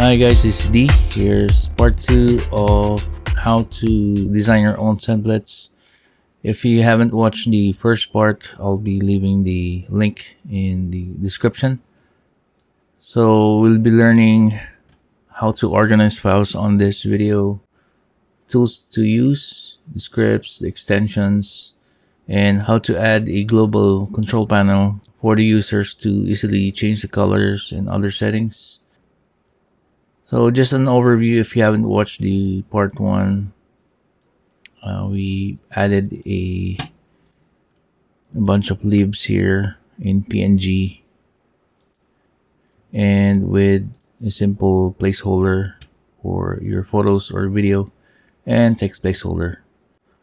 Hi guys, this is D. Here's part 2 of how to design your own templates. If you haven't watched the first part, I'll be leaving the link in the description. So we'll be learning how to organize files on this video, tools to use, the scripts, the extensions, and how to add a global control panel for the users to easily change the colors and other settings. So just an overview if you haven't watched the part 1. We added a bunch of leaves here in PNG and with a simple placeholder for your photos or video and text placeholder.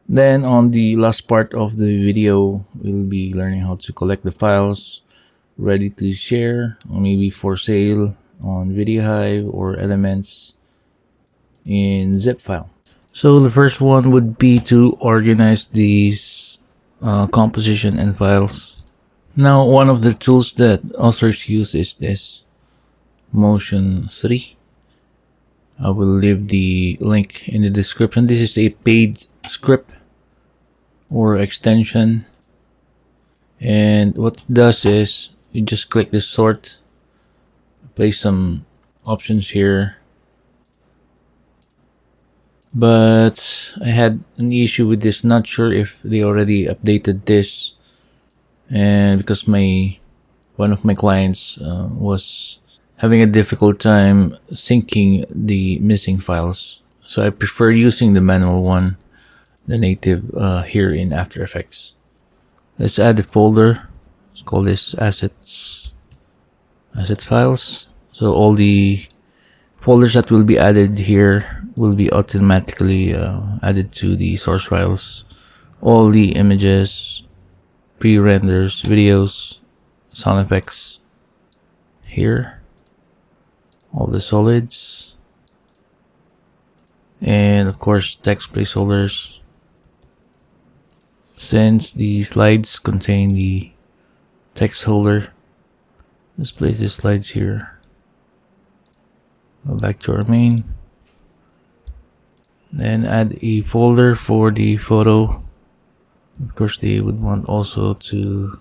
Then on the last part of the video, we'll be learning how to collect the files ready to share or maybe for sale on VideoHive or Elements in zip file. So the first one would be to organize these composition and files. Now one of the tools that authors use is this Motion 3. I will leave the link in the description. This is a paid script or extension, and what it does is you just click the sort, place some options here, but I had an issue with this. Not sure if they already updated this, and because one of my clients was having a difficult time syncing the missing files, so I prefer using the manual one, the native here in After Effects. Let's add a folder. Let's call this asset files. So all the folders that will be added here will be automatically added to the source files. All the images, pre-renders, videos, sound effects here, all the solids, and of course text placeholders. Since the slides contain the text holder, let's place the slides here. Go back to our main, then add a folder for the photo. Of course they would want also to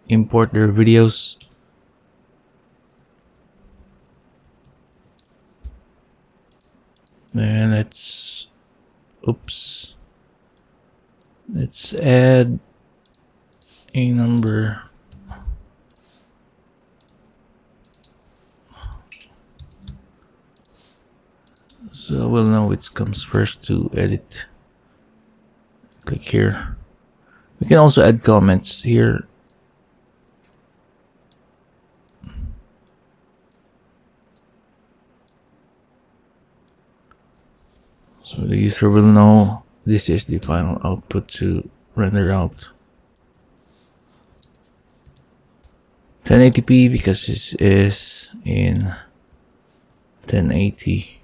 import their videos. Then let's add a number. So we'll know which comes first to edit. Click here. We can also add comments here. So the user will know this is the final output to render out. 1080p because this is in 1080.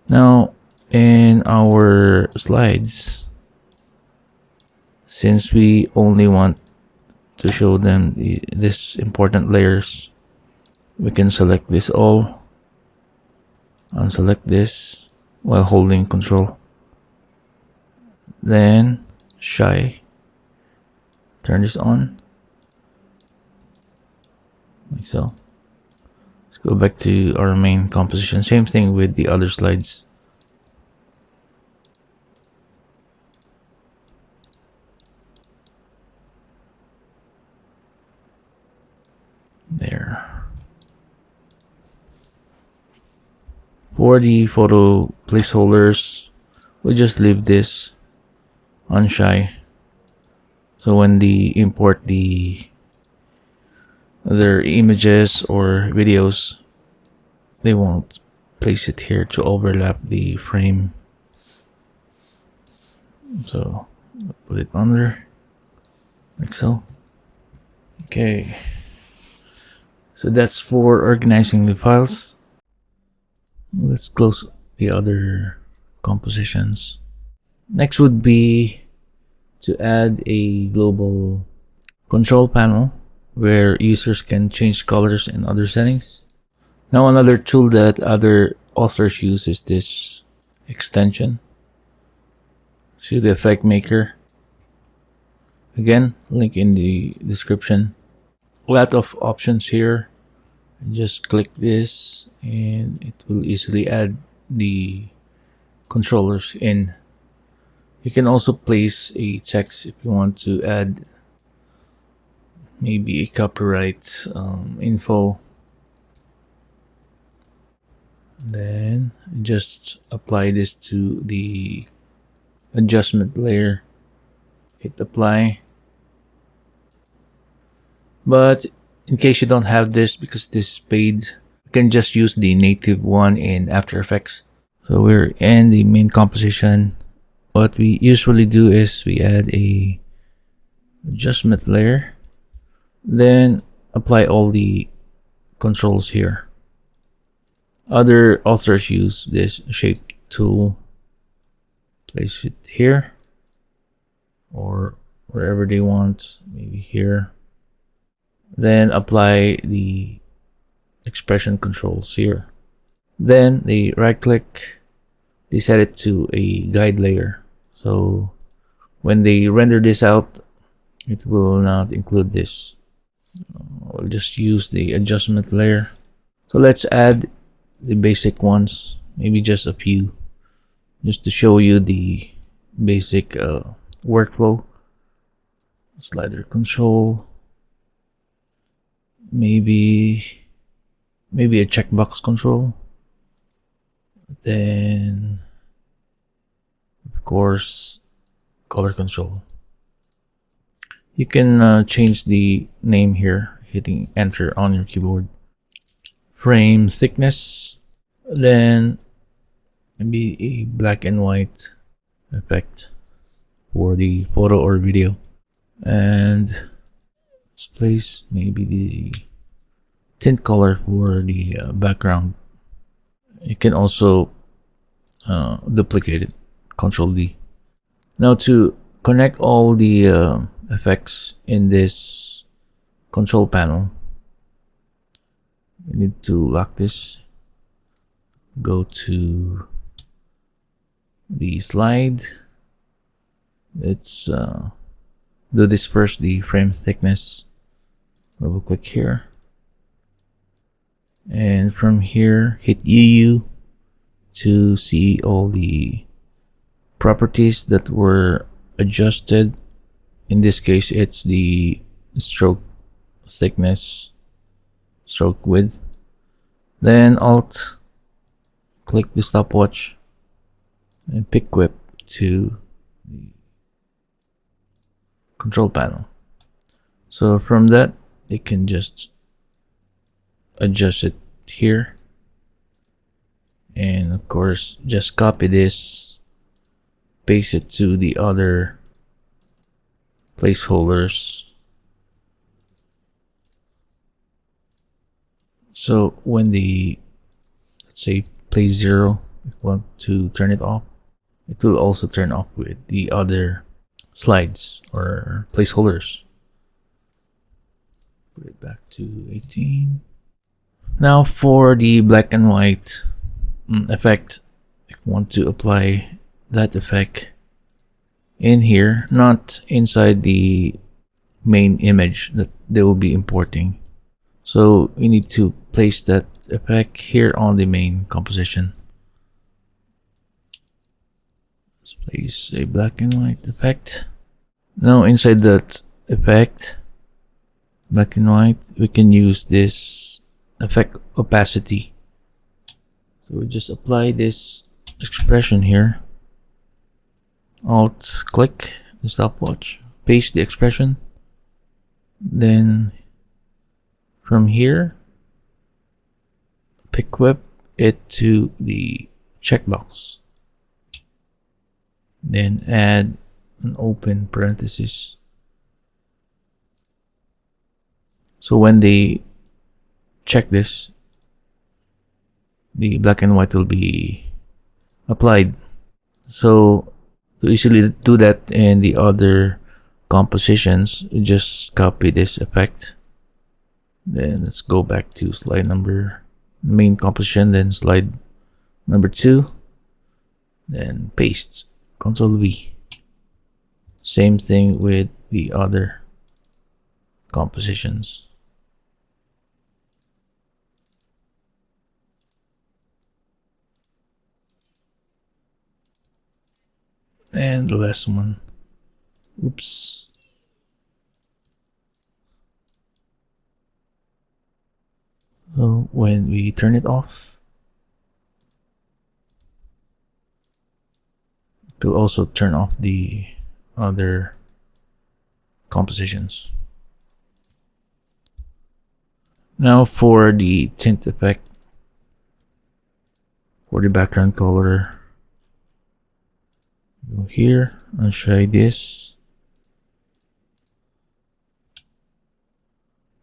Now in our slides, since we only want to show them this important layers, we can select this all, unselect this while holding control, then shy, turn this on like so. Let's go back to our main composition. Same thing with the other slides. There. For the photo placeholders, we'll just leave this on shy, so when they import their images or videos, they won't place it here to overlap the frame. So put it under like so. Okay, so that's for organizing the files. Let's close the other compositions. Next would be to add a global control panel where users can change colors and other settings. Now another tool that other authors use is this extension, Pseudo Effect Maker. Again, link in the description. A lot of options here. Just click this and it will easily add the controllers in. You can also place a text if you want to add maybe a copyright info. Then just apply this to the adjustment layer. Hit apply. But in case you don't have this, because this is paid, you can just use the native one in After Effects. So we're in the main composition. What we usually do is we add a adjustment layer, then apply all the controls here. Other authors use this shape tool. Place it here or wherever they want, maybe here. Then apply the expression controls here. Then they right click, they set it to a guide layer. So when they render this out, it will not include this. We'll just use the adjustment layer. So let's add the basic ones, maybe just a few, just to show you the basic workflow. Slider control, maybe a checkbox control, then of course color control. You can change the name here hitting enter on your keyboard. Frame thickness, then maybe a black and white effect for the photo or video, and let's place maybe the tint color for the background. You can also duplicate it, Control D. Now to connect all the effects in this control panel, you need to lock this. Go to the slide. Let's do this first, the frame thickness. Double click here, and from here hit UU to see all the properties that were adjusted. In this case, it's the stroke thickness, stroke width. Then Alt click the stopwatch and pick whip to the control panel. So from that, you can just adjust it here, and of course just copy this, paste it to the other placeholders. So when the, let's say, place 0, if you want to turn it off, it will also turn off with the other slides or placeholders. Put it back to 18. Now for the black and white effect, if you want to apply that effect in here, not inside the main image that they will be importing. So we need to place that effect here on the main composition. Let's place a black and white effect. Now inside that effect, black and white, we can use this effect opacity. So we just apply this expression here. Alt click the stopwatch, paste the expression, then from here pick whip it to the checkbox, then add an open parenthesis. So when they check this, the black and white will be applied. So to easily do that in the other compositions, just copy this effect Then let's go back to slide number main composition, then slide number 2, then paste, Ctrl V. Same thing with the other compositions. And the last one. Oops. So when we turn it off, it will also turn off the other compositions. Now for the tint effect, for the background color, go here and try this.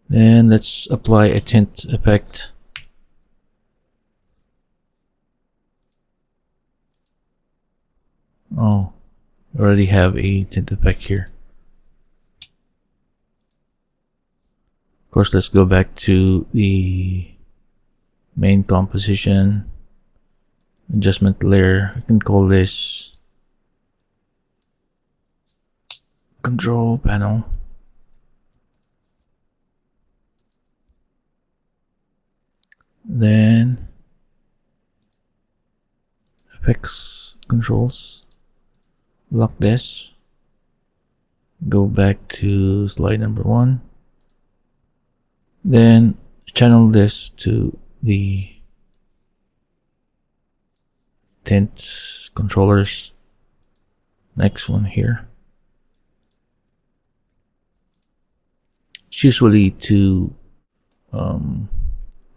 Then let's apply a tint effect. Oh, I already have a tint effect here. Of course, let's go back to the main composition, adjustment layer. I can call this control panel. Then effects controls, lock this, go back to slide number 1, then channel this to the tint controllers, next one here. It's usually two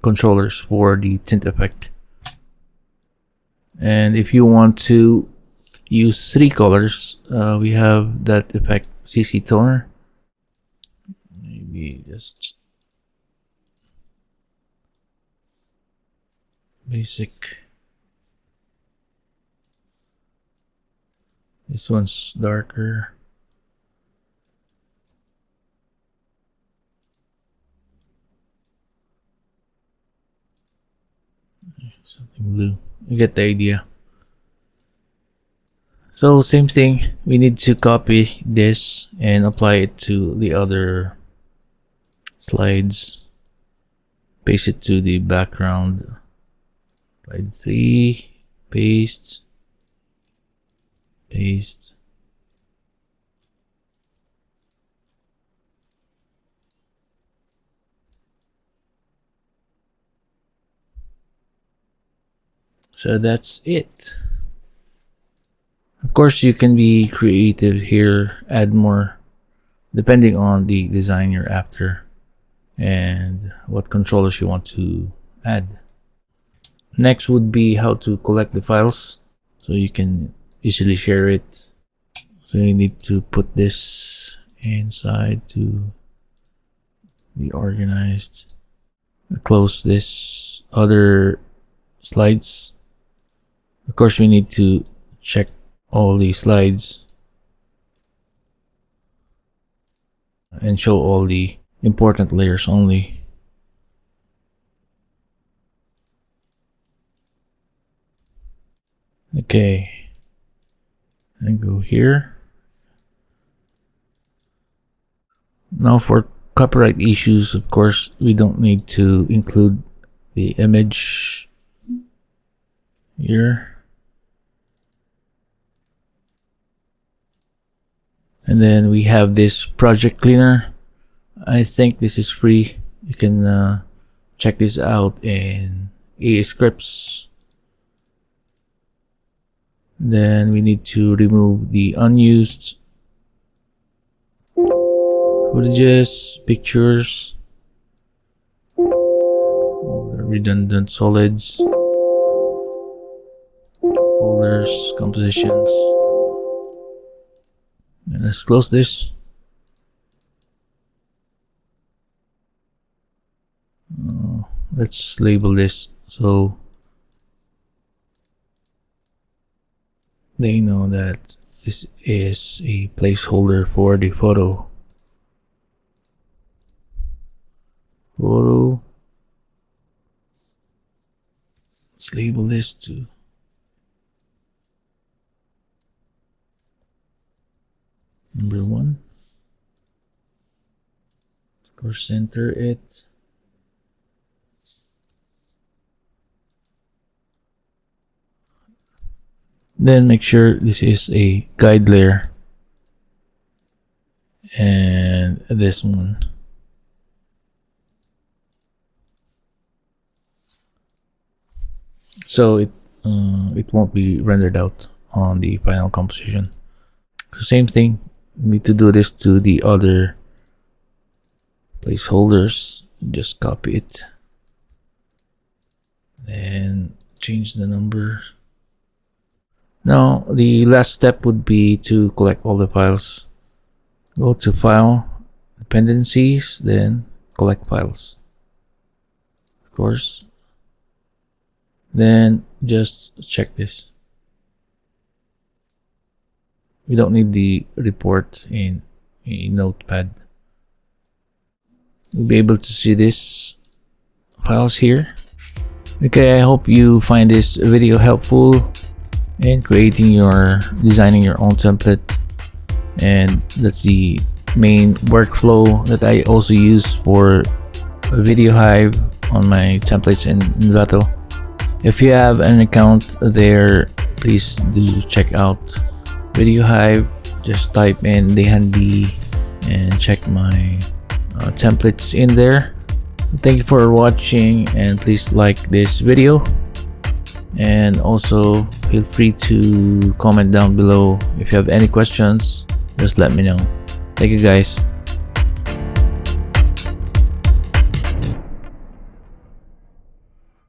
controllers for the tint effect, and if you want to use 3 colors, we have that effect CC toner. Maybe just basic. This one's darker. Something blue. You get the idea. So same thing, we need to copy this and apply it to the other slides. Paste it to the background. Slide 3, paste, paste. So that's it. Of course, you can be creative here, add more depending on the design you're after and what controllers you want to add. Next would be how to collect the files so you can easily share it. So you need to put this inside to be organized. Close this other slides. Of course, we need to check all the slides and show all the important layers only. Okay, and go here. Now for copyright issues, of course, we don't need to include the image here. And then we have this project cleaner. I think this is free. You can check this out in EA Scripts. Then we need to remove the unused footages, pictures, all the redundant solids, folders, compositions. And let's close this. Let's label this so they know that this is a placeholder for the photo. photo. Let's label this to number 1. Or center it. Then make sure this is a guide layer. And this one. So it won't be rendered out on the final composition. So same thing, we need to do this to the other placeholders. Just copy it and change the number. Now the last step would be to collect all the files. Go to File, Dependencies, then Collect Files. Of course. Then just check this. We don't need the report in a notepad. You'll be able to see this files here. Okay, I hope you find this video helpful in designing your own template. And that's the main workflow that I also use for Video Hive on my templates in Envato. If you have an account there, please do check out Video Hive. Just type in Dehanbi and check my templates in there. Thank you for watching, and please like this video, and also feel free to comment down below if you have any questions. Just let me know. Thank you guys.